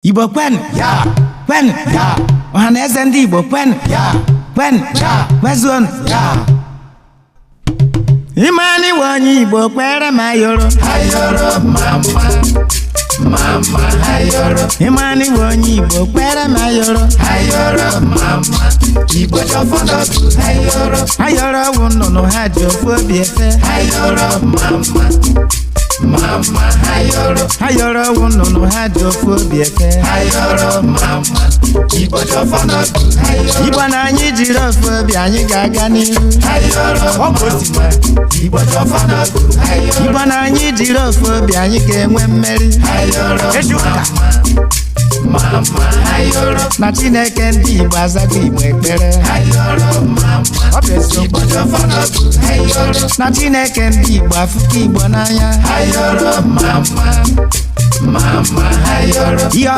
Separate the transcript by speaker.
Speaker 1: Igbo kwen
Speaker 2: ya
Speaker 1: kwen
Speaker 2: ya
Speaker 1: ọhaneze ndị Igbo kwen
Speaker 2: ya
Speaker 1: kwen
Speaker 2: ya
Speaker 1: kwezuonu
Speaker 2: ya
Speaker 1: Imani onye Igbo kwere ma yoro
Speaker 2: ayoro mama ayoro
Speaker 1: Imani onye Igbo kwere ma yoro
Speaker 2: ayoro mama Igbo jọfọdọdụ ayoro
Speaker 1: wụ nnụnụ ha ji ofu obi efe
Speaker 2: ayoro mama
Speaker 1: ayoro wụ nnụnụ ha ji ofu obi efe
Speaker 2: ayoro mama Igbo jọfọdọdụ
Speaker 1: Igbo na anyị jiri ofu obi anyị ga-aga n'ihu
Speaker 2: ayoro Igbo jọfọdọdụ
Speaker 1: Igbo na anyị jiri ofu obi anyị ga-enwe mmeri
Speaker 2: ayoro mama ayoro
Speaker 1: na Chineke ndị Igbo azago Igbo ekpere
Speaker 2: ayoro mama
Speaker 1: ọ bụ eziokwu
Speaker 2: Igbo jọfọdọdụ ayoro
Speaker 1: na Chineke ndị Igbo afụkọ Igbo n'anya
Speaker 2: ayoro mama ayoro
Speaker 1: ihe